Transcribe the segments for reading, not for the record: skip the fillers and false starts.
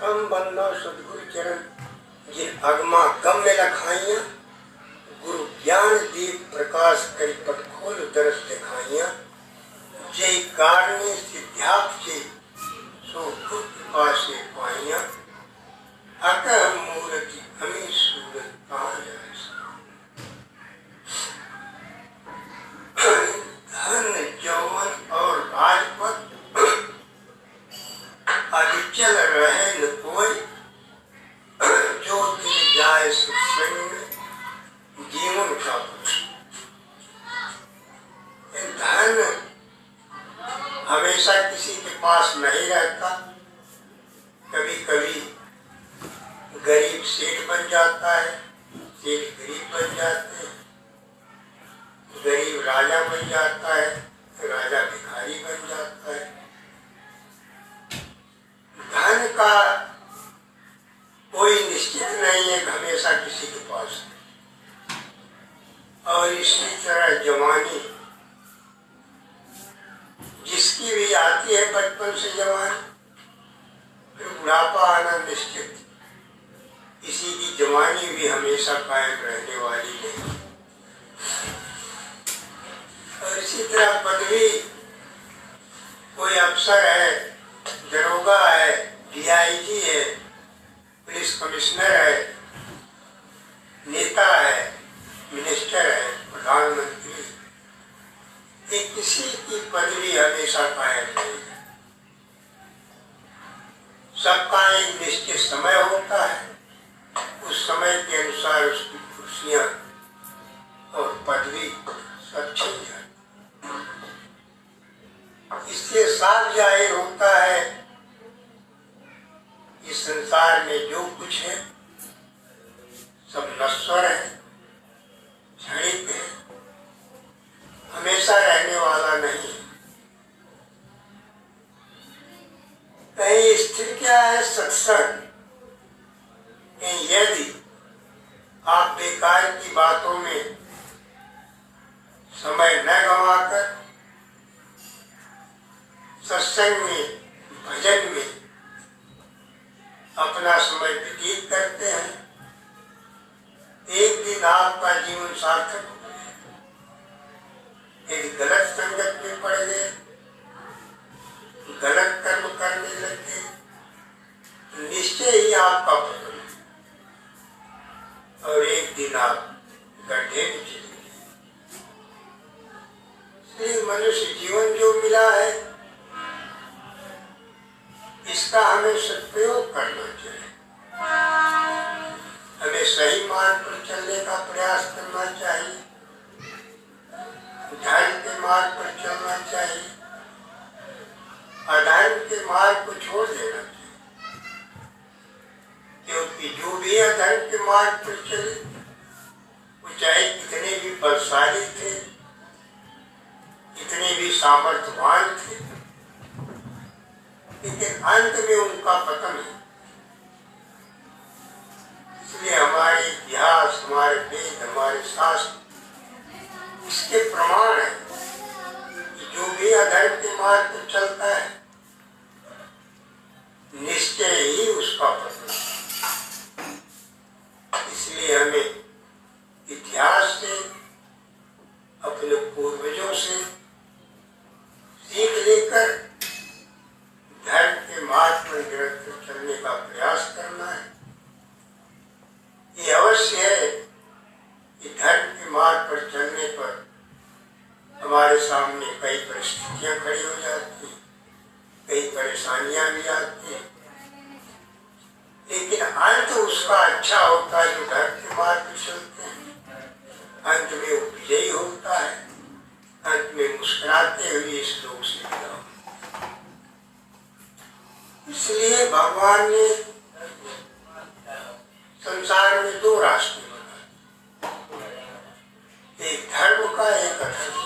कम बंदा सदगुरु चरण ये अगमा गम में लखाइया, गुरु ज्ञान दीप प्रकाश करी पट खोल दरस दिखाइया, जय कारणे सिद्धार्थ के सो कृपा से पाइया, अकह मूर्ति हमें सूरत पाया। धन यौवन और राजपद अविचल रहे न कोई, जो दिल जाए सत्संग में जीवन का धन हमेशा किसी के पास नहीं रहता। कभी कभी गरीब सेठ बन जाता है, सेठ गरीब बन जाते हैं, गरीब राजा बन जाता है, राजा भिखारी बन जाता है। धन का कोई निश्चित नहीं है हमेशा किसी के पास। और इसी तरह जवानी जिसकी भी आती है बचपन से जवानी, फिर बुढ़ापा आना निश्चित। इसी की जवानी भी हमेशा कायम रहने वाली नहीं। और इसी तरह पदवी, कोई अफसर है, दरोगा है, DIG है, पुलिस कमिश्नर है, नेता है, मिनिस्टर है, प्रधानमंत्री, ये किसी की पदवी हमेशा कायम नहीं है। सबका एक निश्चित समय होता है, उस समय के अनुसार उसकी कुर्सियां और पदवी सब छिन जाती। इससे साफ जाहिर होता है इस संसार में जो कुछ है सब नश्वर है, क्षणिक है, हमेशा रहने वाला नहीं। कहीं स्थिर क्या है सत्संग, यदि आप बेकार की बातों में समय न गंवाकर सत्संग में, भजन में अपना समय व्यतीत करते हैं, एक दिन आपका जीवन सार्थक हो गया। यदि गलत संगत में पड़ गए, गलत कर्म करने लगे, निश्चय ही आपका पतन, और एक दिन आप गड्ढे में चले गए। इसलिए मनुष्य जीवन जो मिला है इसका हमें सदुपयोग करना चाहिए। हमें सही मार्ग पर चलने का प्रयास करना चाहिए, धर्म के मार्ग पर चलना चाहिए, अधर्म के मार्ग को छोड़ देना चाहिए। क्योंकि जो भी अधर्म के मार्ग पर चले, वो चाहे कितने भी बलशाली थे, कितने भी सामर्थ्यवान थे, लेकिन अंत में उनका पतन है। इसलिए हमारे इतिहास, हमारे वेद, हमारे शास्त्र इसके प्रमाण है कि जो भी अधर्म के मार्ग पर चलता है निश्चय ही उसका पतन है। इसलिए हमें इतिहास से, अपने पूर्वजों से सीख लेकर धर्म के मार्ग पर निरंतर चलने का प्रयास करना है। ये अवश्य है कि धर्म के मार्ग पर चलने पर हमारे सामने कई परिस्थितियां खड़ी हो जाती हैं, कई परेशानियां भी आती हैं, लेकिन अंत उसका अच्छा होता है। जो धर्म के मार्ग पर चलते हैं अंत में वो विजयी होता है, अंत में मुस्कुराते हुए इस लोक से विदा होता है। इसलिए भगवान ने संसार में दो रास्ते बनाए, एक धर्म का, एक अधर्म।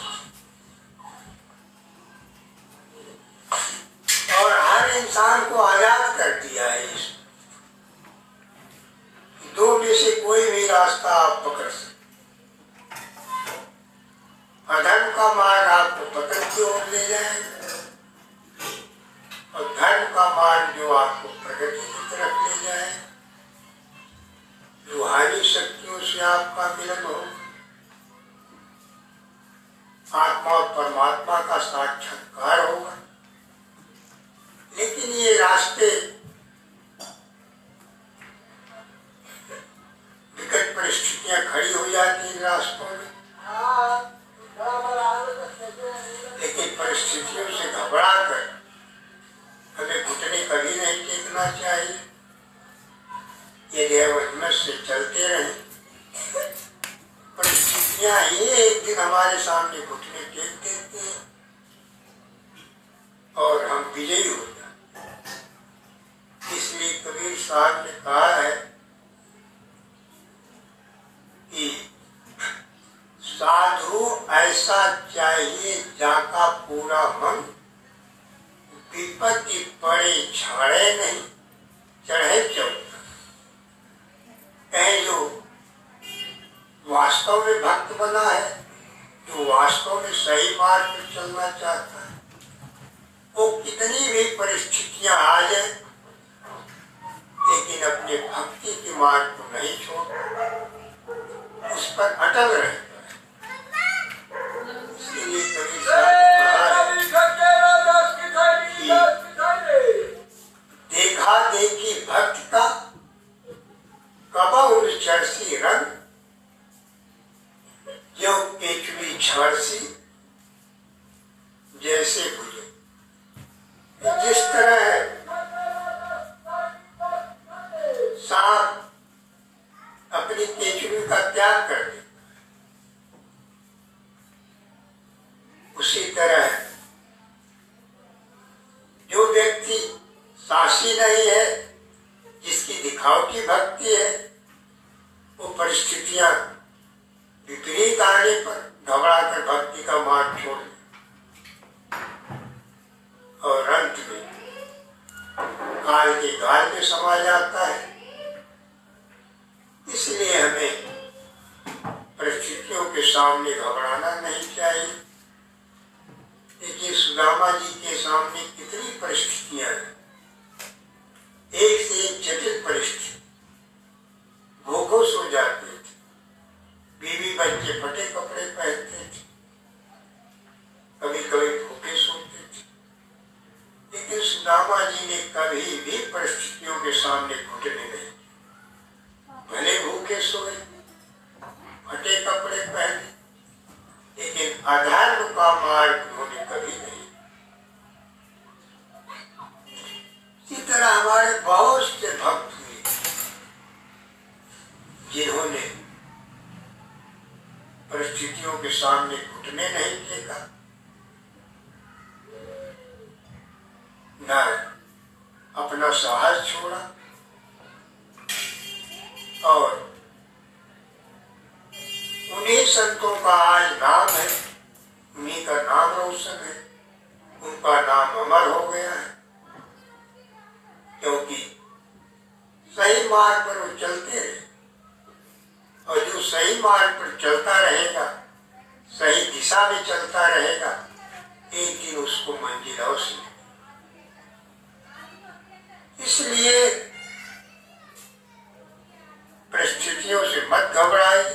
और हर इंसान को आजाद कर दिया है इस दो में से कोई भी रास्ता आप पकड़ सकते। अधर्म का मार्ग आपको पतन की ओर ले जाएगा और धर्म का मार्ग जो आपको प्रगति की तरफ साहब ने कहा है कि साधु ऐसा चाहिए जाका पूरा मन, विपत्ति पड़े झाड़े नहीं, चढ़े चौक। कहे जो वास्तव में भक्त बना है, जो वास्तव में सही मार्ग पर चलना चाहता है, वो कितनी भी परिस्थितियां आ जाए लेकिन अपने भक्ति के मार्ग को नहीं छोड़ता, उस पर अटल रहता है। इसीलिए कभी देखा देखी भक्त का कबहुल चरसी रंग, जो केचुली झांसी जैसे बुझे। जिस तरह सांप अपनी केचुली का त्याग कर देता, उसी तरह जो व्यक्ति साहसी नहीं है, जिसकी दिखावटी भक्ति है, वो परिस्थितियां विपरीत आने पर घबरा कर भक्ति का मार्ग छोड़ और अंत में काल के गाल में समा जाता है। इसलिए हमें परिस्थितियों के सामने घबराना नहीं चाहिए। देखिए सुदामा जी के सामने कितनी परिस्थितियां हैं, एक से एक जटिल परिस्थिति। भूखोश हो जाते थे, बीवी बच्चे फटे कपड़े पहनते थे, कभी कभी भूखे सोते थे, लेकिन सुदामा जी ने कभी भी परिस्थितियों के सामने घुटने नहीं। भले भूखे सोए, फटे कपड़े पहने, लेकिन अधर्म का मार्ग उन्होंने कभी नहीं। इसी तरह हमारे बहुत से भक्त हुए जिन्होंने परिस्थितियों के सामने घुटने नहीं टेका, न अपना साहस छोड़ा, और उन्हीं संतों का आज नाम है, उन्हीं का नाम रोशन है, उनका नाम अमर हो गया है, क्योंकि सही मार्ग पर वो चलते रहे। और जो सही मार्ग पर चलता रहेगा, सही दिशा में चलता रहेगा, एक दिन उसको मंजिल अवश्य मिलेगी। इसलिए परिस्थितियों से मत घबराइए,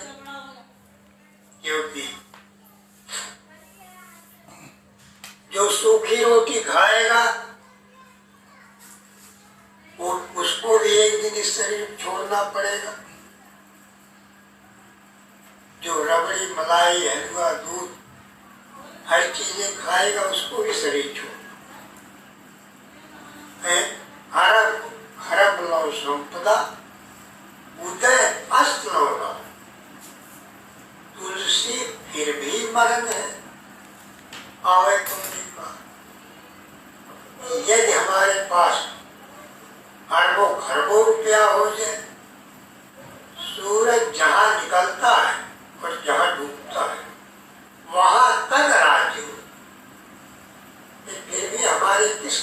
क्योंकि जो सूखी रोटी खाएगा उसको भी एक दिन इस शरीर छोड़ना पड़ेगा। जो रबड़ी, मलाई, हलवा, दूध हर चीजें खाएगा उसको भी शरीर छोड़ना। हरब लो संपदा उदय अस्त लो। तुलसी फिर भी मरण है, आवे तुमने कहा। यदि हमारे पास अरबों खरबों रुपया हो जाए, सूरज जहां निकलता है और जहां डूबता है वहां तक राज्य हो, फिर भी हमारे किस,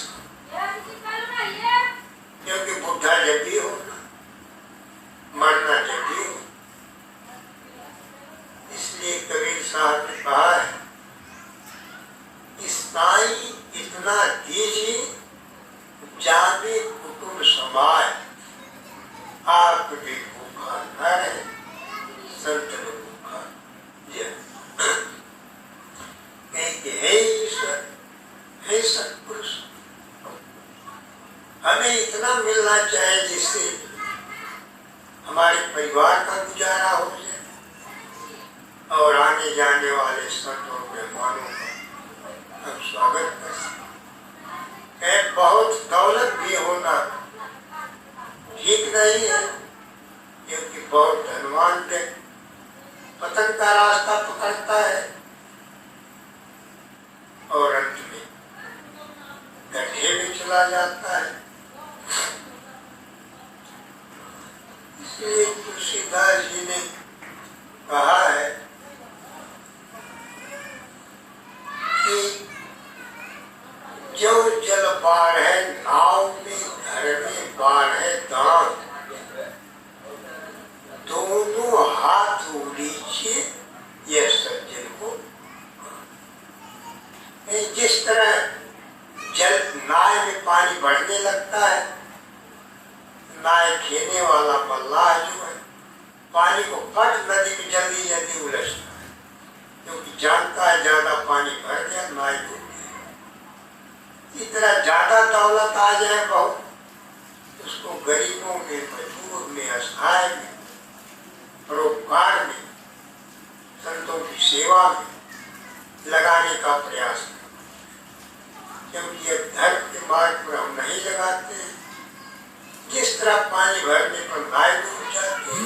क्योंकि बुढ़ा जब भी होगा, मरना जब भी हो। इसलिए कबीर साहब ने कहा है कि साईं इतना दीजिए जाने कुटुंब समाज, आप भी भूखा न रहे, संत को भूखा। कहते हे ईश्वर, हे सत्पुरुष, हमें इतना मिलना चाहिए जिससे हमारे परिवार का गुजारा हो जाए और आने जाने वाले संतों मेहमानों का हम स्वागत कर सकें। बहुत दौलत भी होना ठीक नहीं है, क्योंकि बहुत धनवान व्यक्ति पतन का रास्ता पकड़ता है और अंत में गड्ढे में चला जाता है। इसलिए तुलसीदास जी ने कहा है कि जो जल बाढ़ है नाव में घर में बाढ़ है दान, दोनों हाथ उड़ीजिए यह सज्जन को। जिस तरह जल नाव में पानी बढ़ने लगता है, नाव खेने वाला मल्लाह जो है पानी को फट नदी में जल्दी जल्दी उलझता है, क्योंकि जानता है ज्यादा पानी भर गया नाव डूब गया। इस तरह ज्यादा दौलत आ जाए बहुत, उसको गरीबों में, मजदूर में, असहाय में, परोपकार में, संतों की सेवा में लगाने का प्रयास करें, क्योंकि ये धर्म के मार्ग पर हम नहीं लगाते हैं। जिस तरह पानी भरने पर नाव डूब जाती है,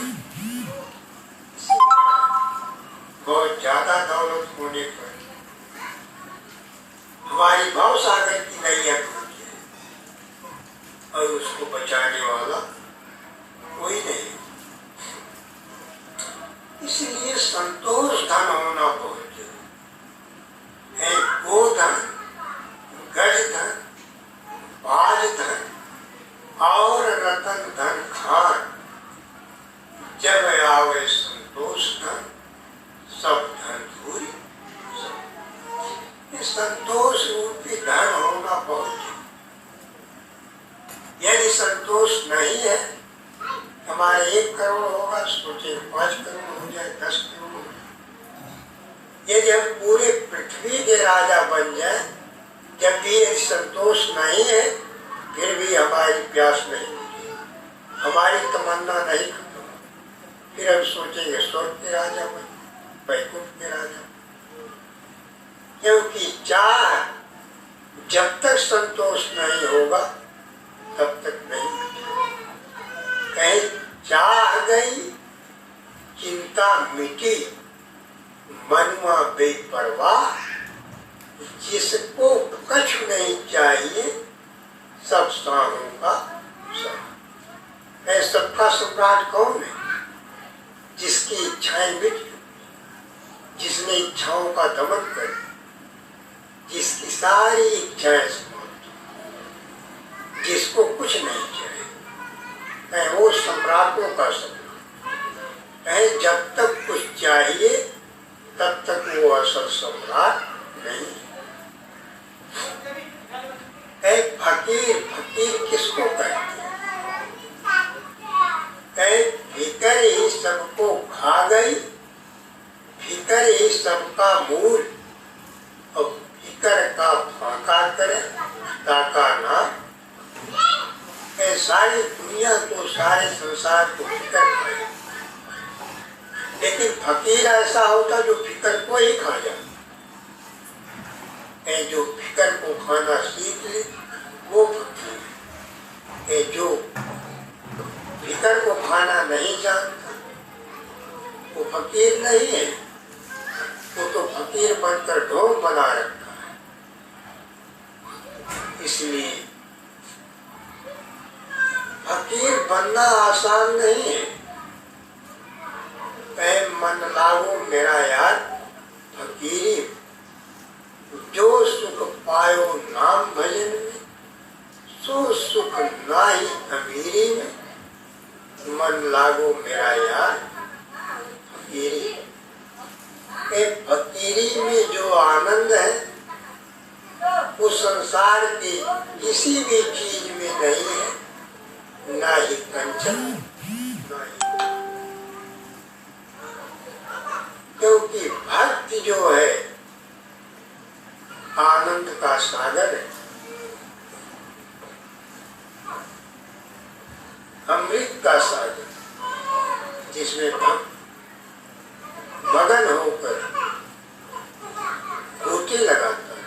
बहुत ज्यादा दौलत होने पर हमारी भव सागर की नैया डूब जाए और उसको बचाने वाला कोई नहीं। इसलिए संतोष धन होना बहुत जरूरी है। गोधन, गजधन, बाजधन और रतन धन खान, जब आवे संतोष धन सब धन दूरी। संतोष रूपी धन होना बहुत जरूरी। यदि संतोष नहीं है, हमारे 1 करोड़ होगा, सोचे 5 करोड़ हो जाए, 10 करोड़ हो जाए। यदि हम पूरे पृथ्वी के राजा बन जाए, जब भी यदि संतोष नहीं है, फिर भी हमारी प्यास नहीं बुझेगी, हमारी तमन्ना नहीं खत्म। फिर हम सोचेंगे स्वर्ग के राजा बन, वैकुंठ के राजा, क्योंकि चाह जब तक संतोष नहीं होगा तब तक नहीं मिटेगा। कहीं चाह गई चिंता मिटी, मनुआ बेपरवाह, जिसको कुछ नहीं चाहिए सब साहों का सब। सबका सम्राट कौन है? जिसकी इच्छाएं मिट, जिसने इच्छाओं का दमन कर, जिसकी सारी इच्छाएं समाप्त, जिसको कुछ नहीं चाहिए, वो सम्राटों का सम्राट। जब तक कुछ चाहिए तब तक वो असल सम्राट नहीं है। फकीर, फकीर किसको कहते हैं? फिकर ही सबको खा गई, फिकर ही सबका मूल, और फिकर का फाका करे ताका नाम। सारी दुनिया को, सारे संसार को फिकर खाए, लेकिन फकीर ऐसा होता जो फिकर को ही खा जाए। जो फिकर को खाना सीख ले वो फकीर है। जो फिकर को खाना नहीं जानता वो फकीर नहीं है, वो तो फकीर बनकर ढोंग बना रखा है। इसलिए फकीर बनना आसान नहीं है। मन लागो मेरा यार फकीरी, जो सुख पायो नाम भजन में, सो सुख नाही अमीरी में। मन लागो मेरा यार फकीरी, फकीरी में जो आनंद है वो संसार की किसी भी चीज में नहीं है, ना ही कंचन, ना ही। क्योंकि भक्ति जो है आनंद का सागर है, अमृत का सागर, जिसमें भक्त मगन होकर गोते लगाता है।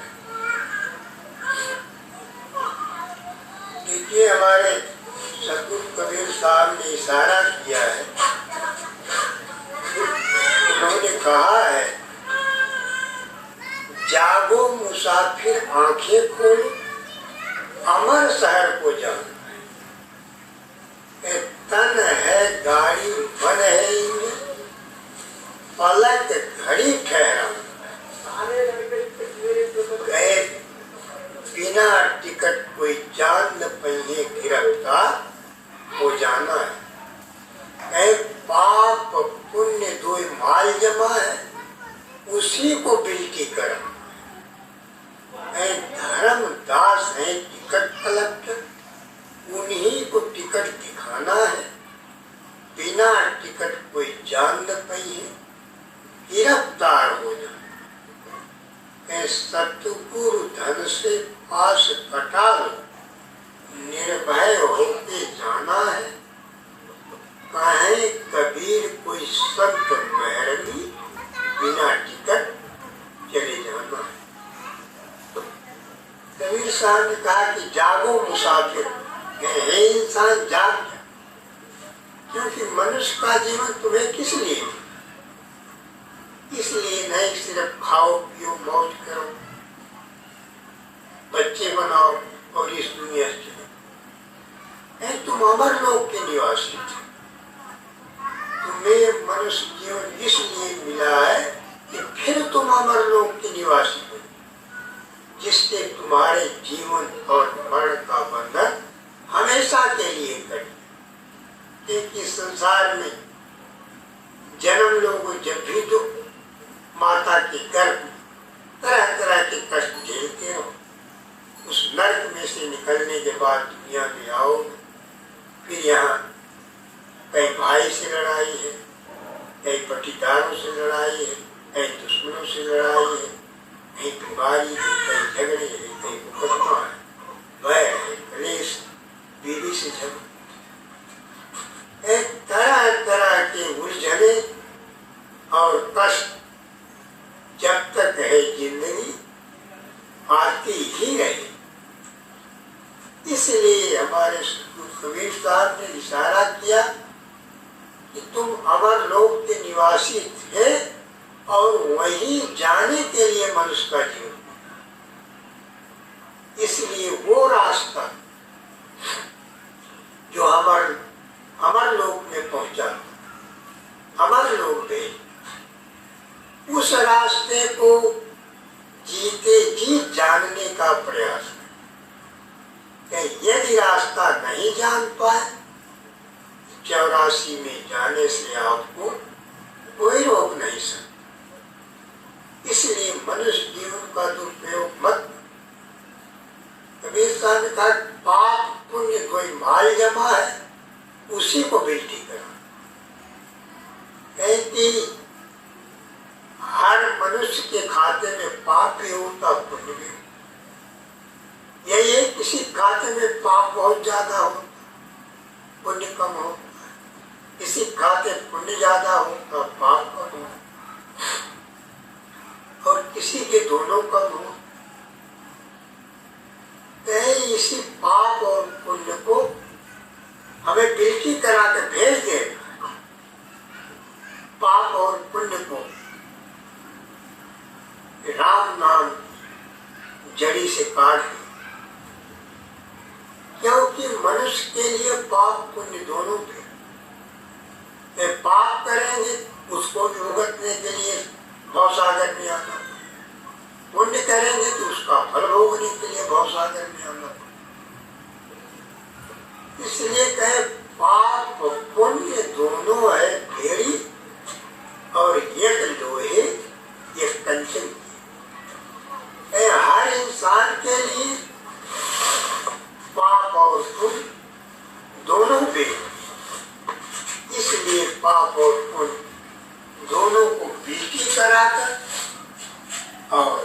देखिए हमारे सतगुरु कबीर साहब ने इशारा किया है, उन्होंने कहा है जागो मुसाफिर आंखें खोलो, अमर शहर को जाना है। तन है गाड़ी को टिकट दिखाना है, बिना टिकट कोई जान न पाई है, गिरफ्तार हो जाए। सतगुरु धन से पास कटा लो, निर्भय होके जाना है। कहे कबीर कोई संत महरमी, बिना टिकट चले जाना है। कबीर साहब ने कहा कि जागो मुसाफिर, हे इंसान जाग जा, क्योंकि मनुष्य का जीवन तुम्हें किस लिए? इसलिए नहीं सिर्फ खाओ पियो मौज करो, बच्चे बनाओ और इस दुनिया से चलो। तुम अमर लोक के निवासी थे। तुम्हें मनुष्य जीवन इसलिए मिला है कि फिर तुम अमर लोक के निवासी हो, जिससे तुम्हारे जीवन और मरण का बंधन हमेशा के लिए कटे। क्योंकि संसार में जन्म लोगों जब भी दुख, माता के गर्भ में तरह तरह के कष्ट झेलते हो, उस नर्क में से निकलने के बाद दुनिया में आओ, फिर यहाँ कई भाई से लड़ाई है, कई पटीदारों से लड़ाई है, कई दुश्मनों से लड़ाई है, कई बीमारी है, कई झगड़े है, कई मुकदमा है, भय है, क्लेश, बीवी से झगड़े, तरह तरह के उलझने और कष्ट जब तक है जिंदगी आती ही रहे। इसलिए हमारे कबीर साहब ने इशारा किया कि तुम अमर लोक के निवासी थे और वहीं जाने के लिए मनुष्य का जीवन। इसलिए वो रास्ता जो अमर लोक में पहुंचा, अमर लोक में, उस रास्ते को जीते जी जानने का प्रयास है। यदि रास्ता नहीं जान पाए, 84 में जाने से आपको कोई रोक नहीं सकता। इसलिए मनुष्य जीवन का दुरुपयोग मत। कबीर साहब ने कहा, पाप पुण्य कोई माल जमा है, उसी को बेटी करो। कि हर मनुष्य के खाते में पाप भी होता, पुण्य भी होता। यही है, किसी खाते में पाप बहुत ज्यादा हो, पुण्य कम हो, किसी खाते पुण्य ज्यादा हो तो पाप कम हो, और किसी के दोनों कम हो। इसी पाप और पुण्य को हमें बिल्टी करा के भेज दे। पाप और पुण्य को राम नाम जड़ी से काट दे, क्योंकि मनुष्य के लिए पाप पुण्य दोनों पे। पाप करेंगे उसको भी भुगतने के लिए भवसागर में आना, पुण्य करेंगे तो उसका फल भोगने के लिए भवसागर में आना। इसलिए कहे पाप पुण्य दोनों है भेड़ी, और एक लोहे एक कंचन। हर इंसान के लिए पाप और पुण्य दोनों पे, इसलिए पाप और पुण्य दोनों को बिल्टी कराकर और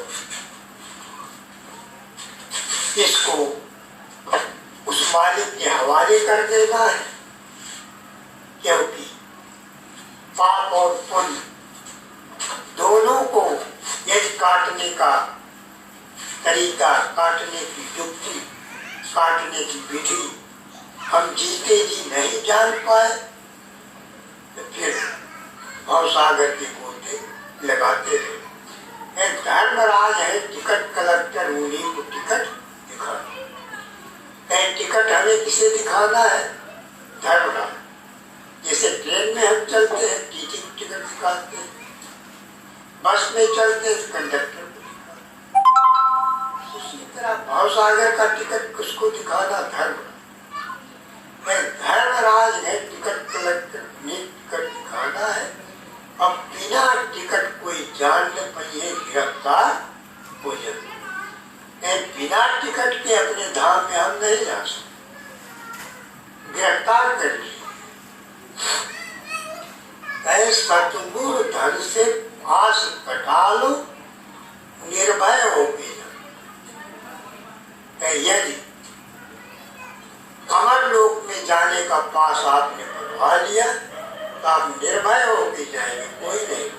इसको उस मालिक के हवाले कर देना है। क्योंकि पाप और पुण्य दोनों को यदि काटने का तरीका, काटने की युक्ति, काटने की विधि हम जीते जी नहीं जान पाए, तो फिर भवसागर के गोते लगाते रहे। धर्मराज है टिकट कलेक्टर, उन्हीं को टिकट दिखा। टिकट हमें किसे दिखाना है? धर्मराज। जैसे ट्रेन में हम चलते हैं टीटी को टिकट दिखाते हैं, बस में चलते हैं कंडक्टर को दिखाते, उसी तरह भवसागर का टिकट किसको दिखाना? धर्मराज। धर्मराज है टिकट कलेक्टर, उन्हें टिकट दिखाना है। अब बिना टिकट कोई जान न पाई है, गिरफ्तार हो जाए। बिना टिकट के अपने धाम में हम नहीं जा सकते। गिरफ्तार कर लिया। सतगुरु धन से पास कटा लो, निर्भय हो गया। यदि अमर लोक में जाने का पास आपने बनवा लिया तो आप निर्भय होके जाएंगे, कोई नहीं।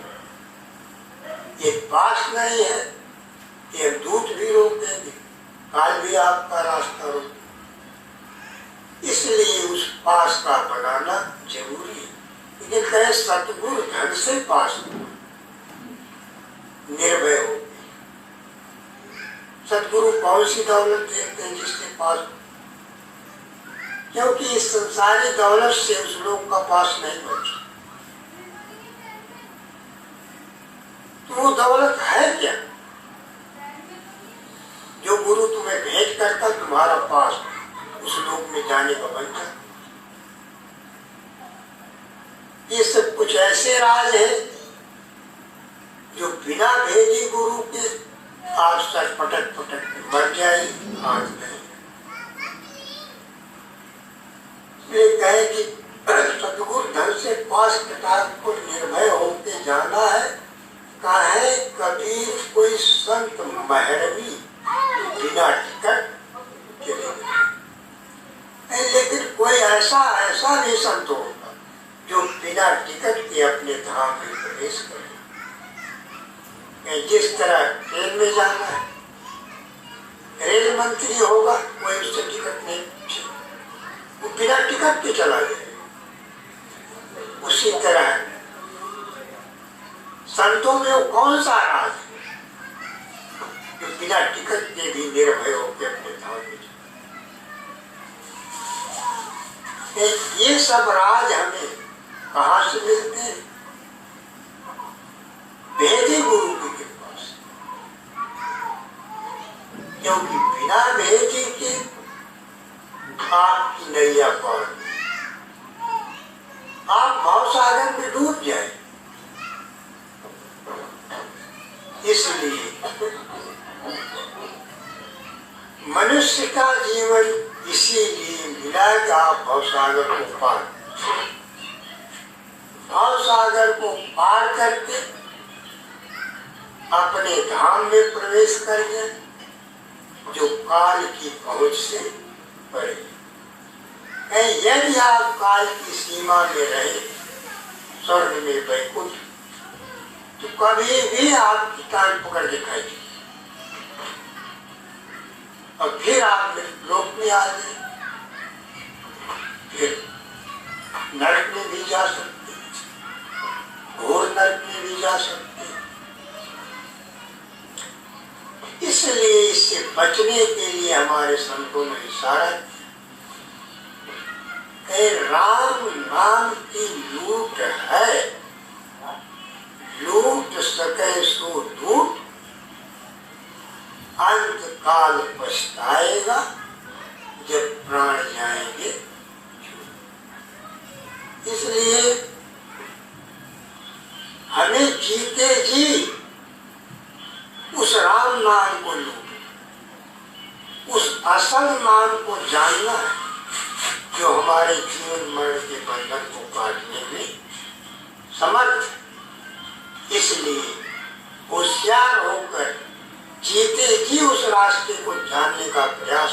ये पास नहीं है, ये दूत भी रोकेंगे, काल भी आपका रास्ता रोके। इसलिए उस पास का बनाना जरूरी है। लेकिन कहे सतगुरु धन से पास निर्भय हो। सतगुरु कौन सी दौलत देते हैं जिसके पास, क्योंकि इस संसारी दौलत से उस लोग का पास नहीं बचा। तो वो दौलत है क्या जो गुरु तुम्हें भेंट करता तुम्हारा पास उस लोक में जाने का बन जाता। ये सब कुछ ऐसे राज है जो बिना भेजे गुरु के आज सर पटक पटक मर जाए, आज नहीं। इसलिए कहे कि सतगुरु धन से पास कटा को निर्भय होके जाना है। कहे कबीर कोई संत महरमी बिना टिकट चले गए। लेकिन कोई ऐसा भी संत होगा जो बिना टिकट के अपने धाम में प्रवेश करे। जिस तरह ट्रेन में जाना है, रेल मंत्री होगा, कोई उससे टिकट नहीं पूछे, वो बिना टिकट के चला जाए। उसी तरह संतों में वो कौन सा राज है जो बिना टिकट के भी निर्भय होकर अपने धाम में जाए। ये सब राज हमें कहाँ से मिलते हैं? भेदे गुरु की कृपा से। क्योंकि बिना भेजे के आपकी नैया पार, आप भवसागर में डूब जाए। इसलिए मनुष्य का जीवन इसीलिए मिला कि आप भवसागर को पार, भवसागर को पार करके अपने धाम में प्रवेश करिए जो काल की पहुंच से परे। यदि आप काल की सीमा में रहे, स्वर्ग में वैकुंठ, तो कभी भी आपकी टांग पकड़ के खाएगी और फिर आप लोक में आ गए, फिर नरक में भी जा सकते, घोर नरक में भी जा सकते। इसलिए इससे बचने के लिए हमारे संतों ने इशारा किया, राम नाम की लूट है, लूट सके सो लूट, अंत काल पछताएगा जब प्राण जाएंगे। इसलिए हमें जीते जी उस राम नाम को लूट, उस असल नाम को जानना है जो हमारे जीवन मरण के बंधन को काटने में समर्थ है। इसलिए होशियार होकर जीते जी उस रास्ते को जानने का प्रयास